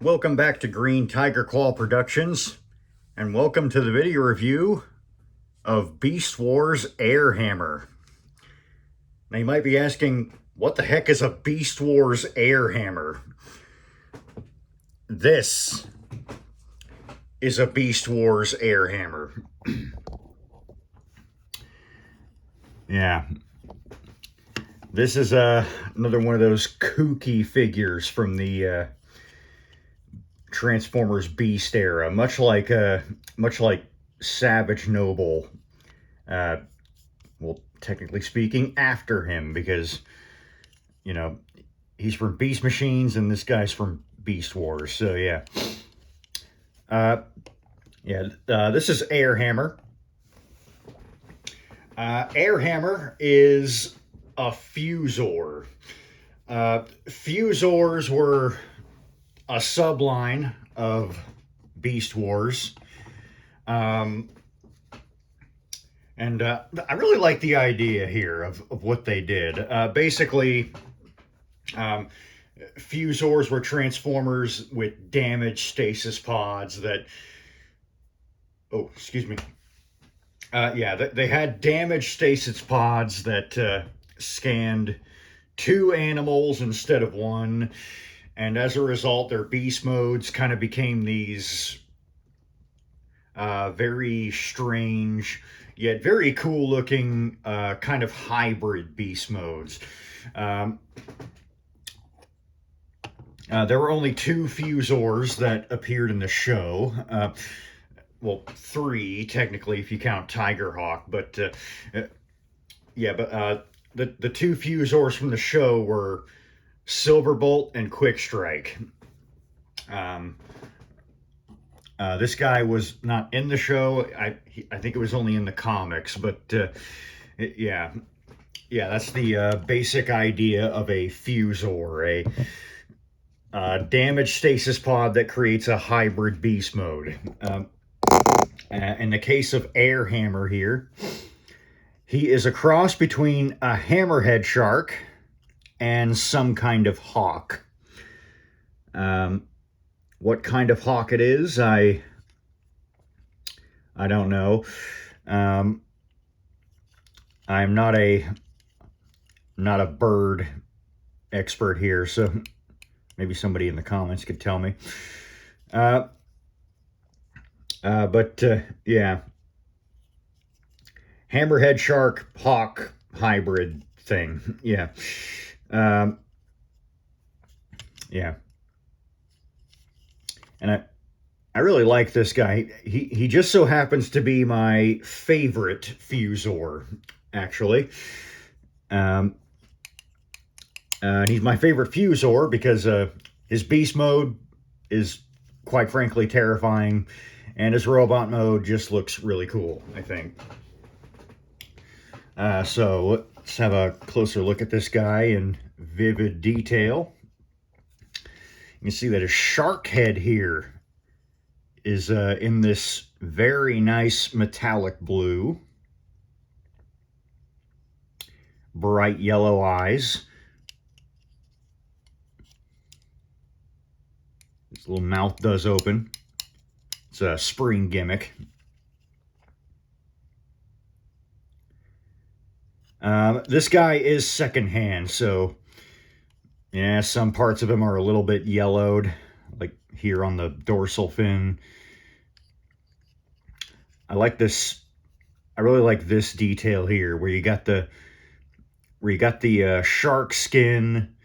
Welcome back to Green Tiger Claw Productions, and welcome to the video review of Beast Wars Airhammer. Now you might be asking, what the heck is a Beast Wars Airhammer? This is a Beast Wars Airhammer. Yeah. This is another one of those kooky figures from the Transformers Beast era, much like Savage Noble. Well, technically speaking, after him, because you know he's from Beast Machines and this guy's from Beast Wars. So yeah, this is Airhammer. Airhammer is a Fuzor. Fuzors were a subline of Beast Wars. And I really like the idea here of what they did. Basically, Fuzors were Transformers with damaged stasis pods that... Oh, excuse me. They had damaged stasis pods that scanned two animals instead of one. And as a result, their beast modes kind of became these very strange, yet very cool looking kind of hybrid beast modes. There were only two Fuzors that appeared in the show. Well, three technically if you count Tigerhawk, but the two Fuzors from the show were Silverbolt and Quick Strike. This guy was not in the show. I think it was only in the comics, but yeah, that's the basic idea of a Fuzor, a damaged stasis pod that creates a hybrid beast mode. In the case of Airhammer here, he is a cross between a hammerhead shark and some kind of hawk. What kind of hawk it is, I don't know. I'm not a bird expert here, so maybe somebody in the comments could tell me. Yeah, hammerhead shark hawk hybrid thing. Yeah. Yeah. And I really like this guy. He just so happens to be my favorite Fuzor, actually. He's my favorite Fuzor because his beast mode is quite frankly terrifying, and his robot mode just looks really cool, I think. So let's have a closer look at this guy in vivid detail. You can see that his shark head here is in this very nice metallic blue. Bright yellow eyes. His little mouth does open. It's a spring gimmick. This guy is secondhand, so yeah, some parts of him are a little bit yellowed, like here on the dorsal fin. I really like this detail here, where you got the shark skin,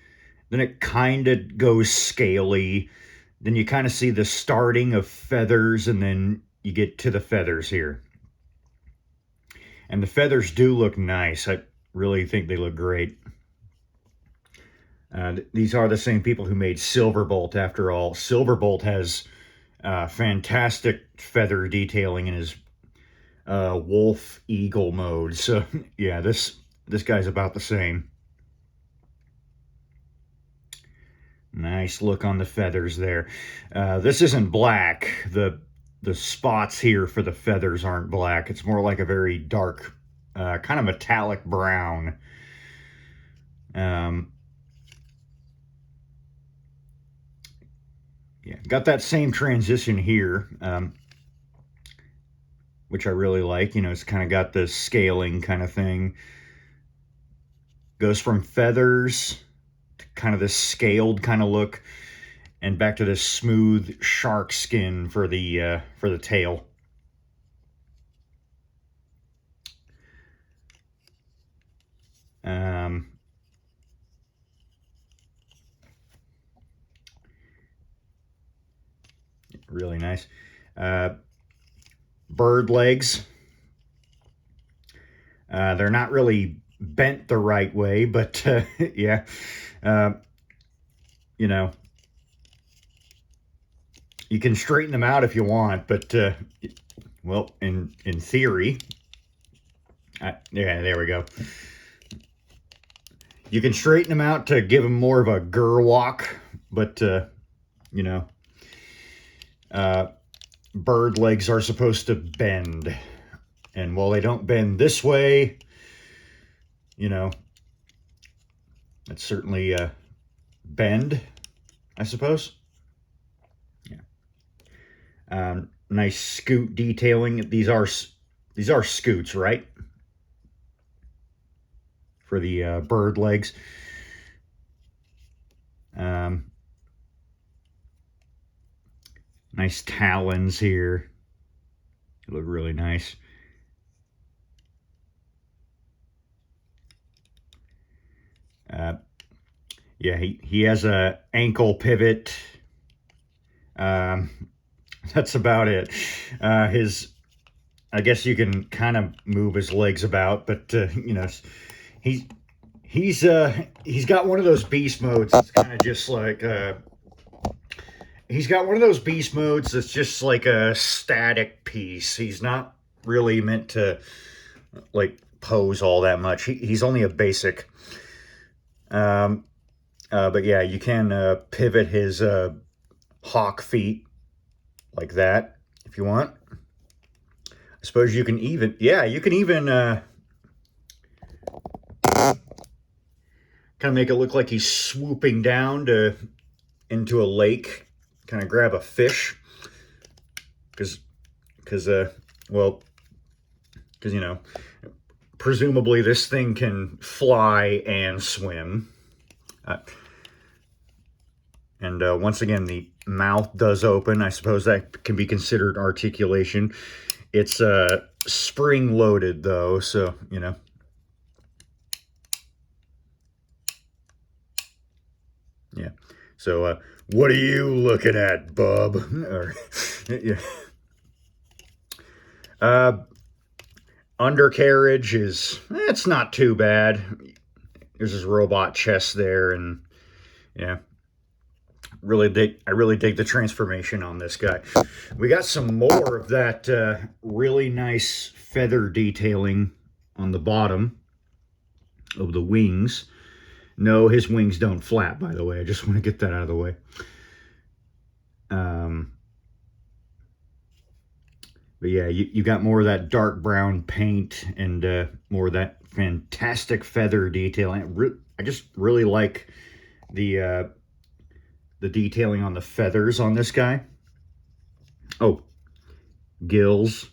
then it kind of goes scaly, then you kind of see the starting of feathers, and then you get to the feathers here. And the feathers do look nice. I really think they look great. These are the same people who made Silverbolt, after all. Silverbolt has fantastic feather detailing in his wolf eagle mode. So yeah, this guy's about the same. Nice look on the feathers there. This isn't black. The spots here for the feathers aren't black. It's more like a very dark, kind of metallic brown. Yeah, got that same transition here, which I really like. You know, it's kind of got the scaling kind of thing. Goes from feathers to kind of this scaled kind of look, and back to this smooth shark skin for the tail. Really nice. Bird legs. They're not really bent the right way, but yeah, you know, you can straighten them out if you want, but well, in theory, yeah, there we go. You can straighten them out to give them more of a gerwalk, but you know, bird legs are supposed to bend, and while they don't bend this way, you know, it's certainly bend, I suppose. Yeah. Nice scoot detailing. These are scoots, right? For the bird legs. Nice talons here. They look really nice. Yeah, he has a ankle pivot. That's about it. I guess you can kind of move his legs about, but you know, he's got one of those beast modes. It's kind of just like he's got one of those beast modes that's just like a static piece. He's not really meant to like pose all that much. He's only a basic. But yeah, you can pivot his hawk feet like that if you want. I suppose you can even, yeah, you can even kind of make it look like he's swooping down into a lake, kind of grab a fish, because you know, presumably this thing can fly and swim. And once again, the mouth does open. I suppose that can be considered articulation. It's spring-loaded, though, so, you know. Yeah. So, what are you looking at, bub? Or, yeah. Undercarriage is, it's not too bad. There's his robot chest there, and, yeah. I really dig the transformation on this guy. We got some more of that really nice feather detailing on the bottom of the wings. No, his wings don't flap, by the way. I just want to get that out of the way. But yeah, you got more of that dark brown paint and more of that fantastic feather detailing. I just really like the detailing on the feathers on this guy. Oh, gills.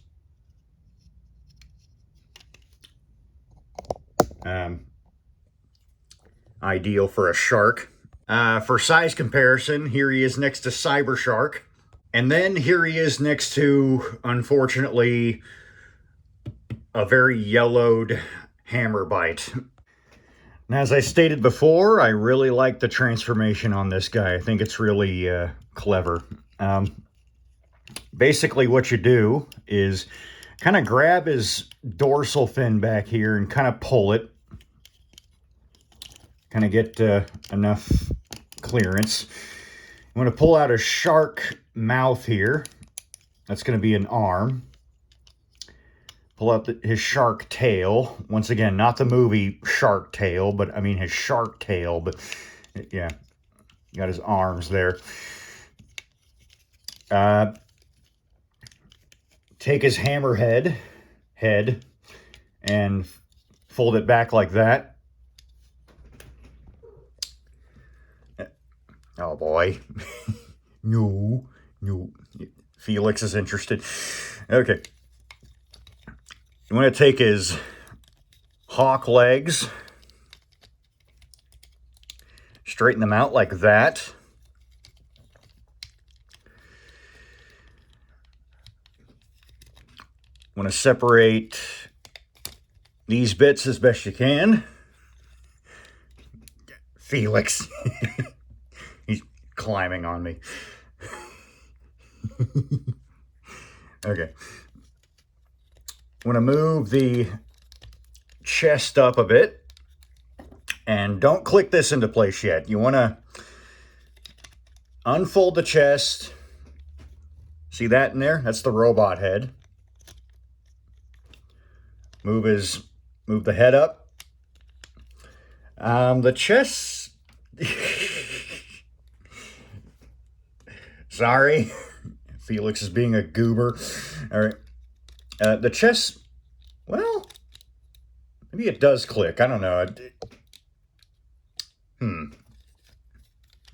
Ideal for a shark. For size comparison, here he is next to Cyber Shark. And then here he is next to, unfortunately, a very yellowed hammerbite. Now, as I stated before, I really like the transformation on this guy. I think it's really clever. Basically, what you do is kind of grab his dorsal fin back here and kind of pull it. Kind of get enough clearance. I'm going to pull out a shark mouth here. That's going to be an arm. Pull out his shark tail. Once again, not the movie Shark Tale, but I mean his shark tail. But yeah, got his arms there. Take his hammerhead head and fold it back like that. Oh boy. No. Felix is interested. Okay. You want to take his hawk legs, straighten them out like that. Want to separate these bits as best you can. Felix. He's climbing on me. Okay. Want to move the chest up a bit. And don't click this into place yet. You want to unfold the chest. See that in there? That's the robot head. Move the head up. The chest. Sorry, Felix is being a goober. All right, the chest. Well, maybe it does click. I don't know.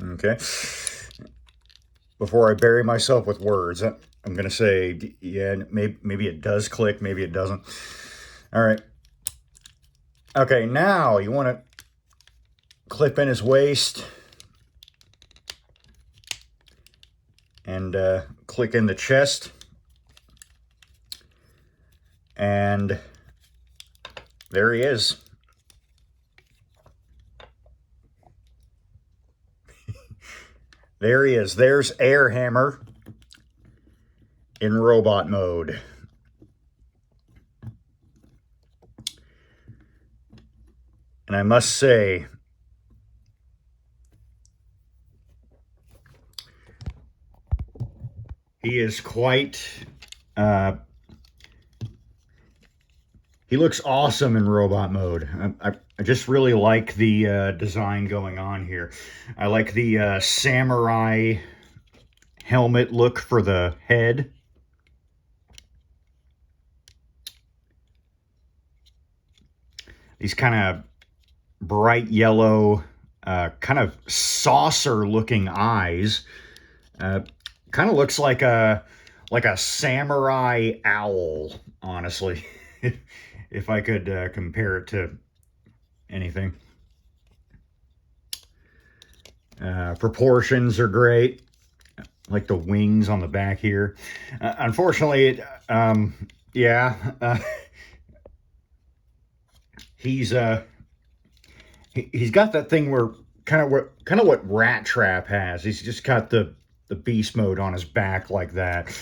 Okay. Before I bury myself with words, I'm gonna say, yeah, maybe it does click. Maybe it doesn't. All right. Okay, now you want to clip in his waist and click in the chest. And there he is. There he is. There's Airhammer in robot mode. And I must say, he is quite, he looks awesome in robot mode. I just really like the design going on here. I like the samurai helmet look for the head. These kind of bright yellow, kind of saucer-looking eyes. Kind of looks like a samurai owl, honestly, if I could compare it to anything. Proportions are great, like the wings on the back here. Unfortunately, yeah, he's got that thing where kind of what Rat Trap has. He's just got the beast mode on his back like that.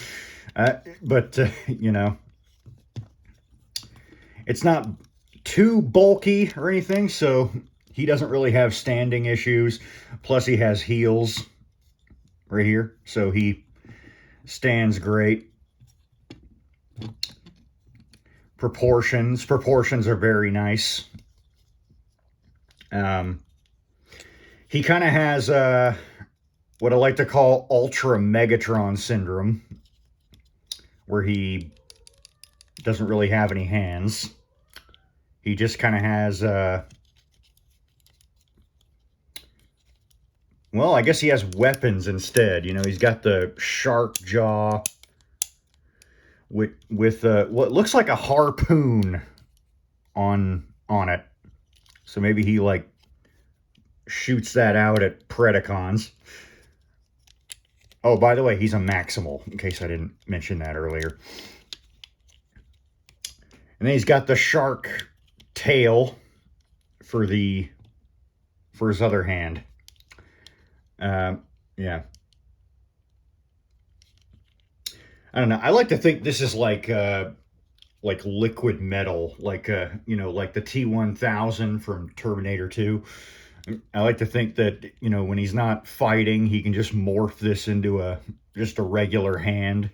But you know, it's not too bulky or anything, so he doesn't really have standing issues. Plus, he has heels right here, so he stands great. Proportions are very nice. He kind of has what I like to call Ultra Megatron syndrome, where he doesn't really have any hands. He just kind of has, well, I guess he has weapons instead. You know, he's got the shark jaw with what looks like a harpoon on it. So maybe he, like, shoots that out at Predacons. Oh, by the way, he's a Maximal, in case I didn't mention that earlier. And then he's got the shark tail for his other hand. Yeah. I don't know. I like to think this is like liquid metal, like you know, like the T-1000 from Terminator 2. I like to think that, you know, when he's not fighting, he can just morph this into just a regular hand.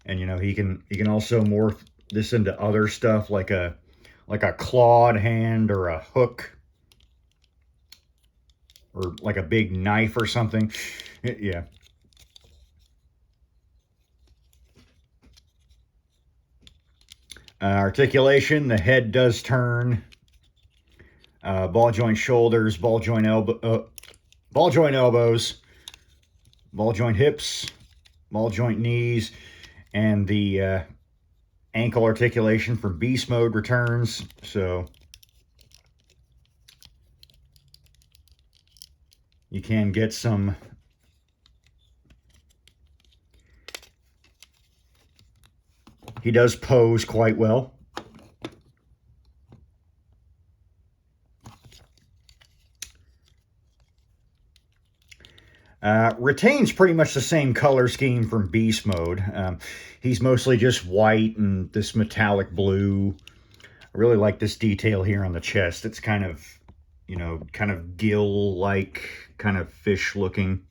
And, you know, he can also morph this into other stuff like a clawed hand or a hook or like a big knife or something. Yeah. Articulation, the head does turn. Ball joint shoulders, ball joint elbows. ball joint hips, ball joint knees, and the ankle articulation from beast mode returns. So you can get some he does pose quite well. Retains pretty much the same color scheme from Beast Mode. He's mostly just white and this metallic blue. I really like this detail here on the chest. It's kind of, you know, kind of gill-like, kind of fish-looking.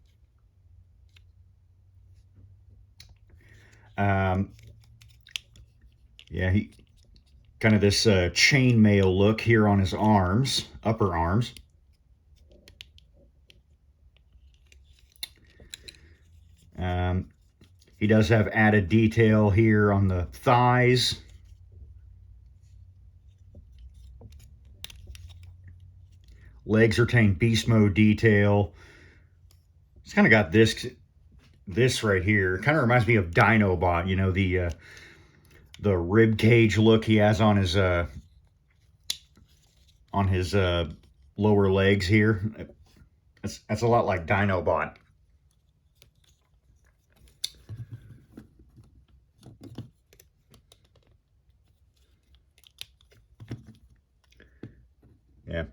Yeah, he kind of this chainmail look here on his arms, upper arms. He does have added detail here on the thighs. Legs retain beast mode detail. It's kind of got this right here. Kind of reminds me of Dinobot, you know, the rib cage look he has on his lower legs here. That's a lot like Dinobot. Yeah.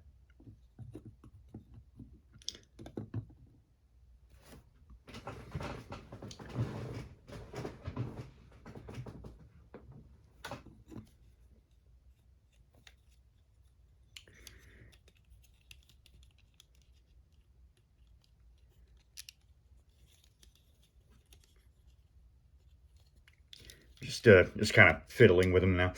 Just kind of fiddling with him now.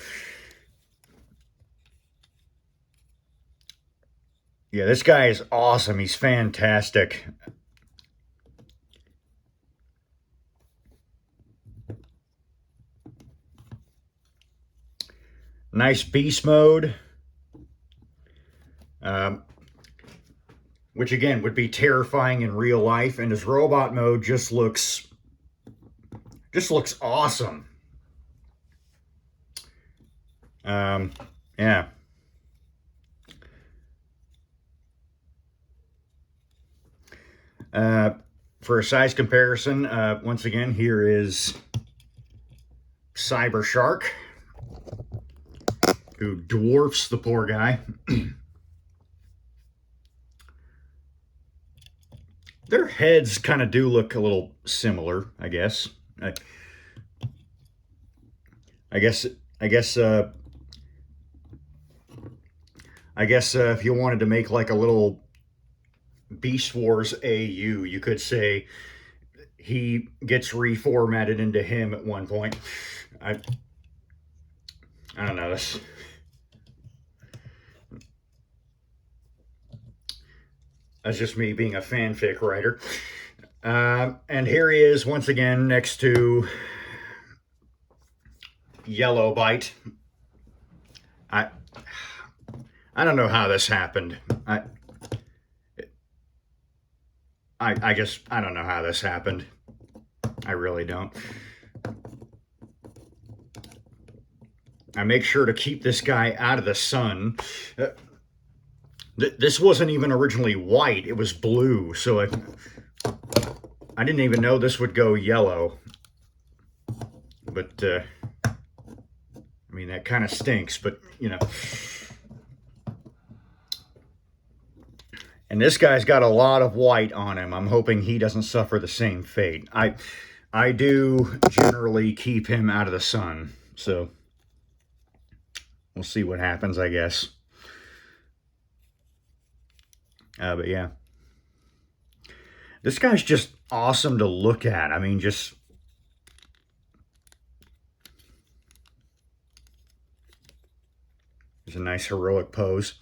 Yeah, this guy is awesome. He's fantastic. Nice beast mode. Which again would be terrifying in real life, and his robot mode just looks awesome. Yeah. For a size comparison, once again, here is Cyber Shark, who dwarfs the poor guy. Their heads kind of do look a little similar, I guess. I guess if you wanted to make like a little Beast Wars AU, you could say he gets reformatted into him at one point. I don't know. That's just me being a fanfic writer. And here he is once again next to Yellow Bite. I don't know how this happened. I don't know how this happened. I really don't. I make sure to keep this guy out of the sun. This wasn't even originally white. It was blue. So I didn't even know this would go yellow. But, I mean, that kind of stinks, but, you know. And this guy's got a lot of white on him. I'm hoping he doesn't suffer the same fate. I do generally keep him out of the sun. So we'll see what happens, I guess. But yeah. This guy's just awesome to look at. I mean, just... There's a nice heroic pose.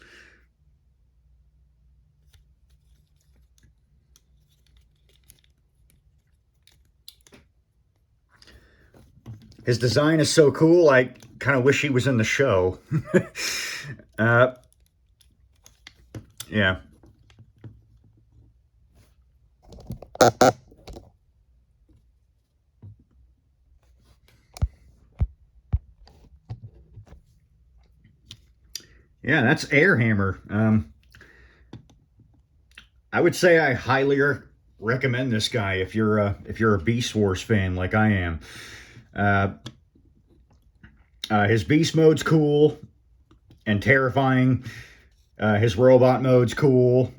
His design is so cool, I kind of wish he was in the show. Yeah. Yeah, that's Airhammer. I would say I highly recommend this guy if you're a Beast Wars fan like I am. Uh, his beast mode's cool and terrifying. His robot mode's cool.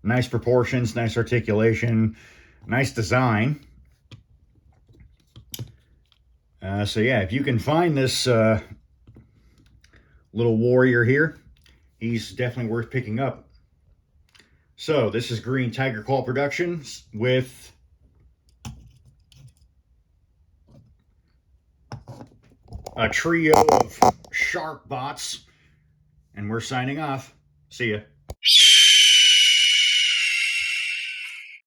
Nice proportions, nice articulation, nice design. So yeah, if you can find this little warrior here, he's definitely worth picking up. So this is Green Tiger Claw Productions with a trio of shark bots, and we're signing off. See ya.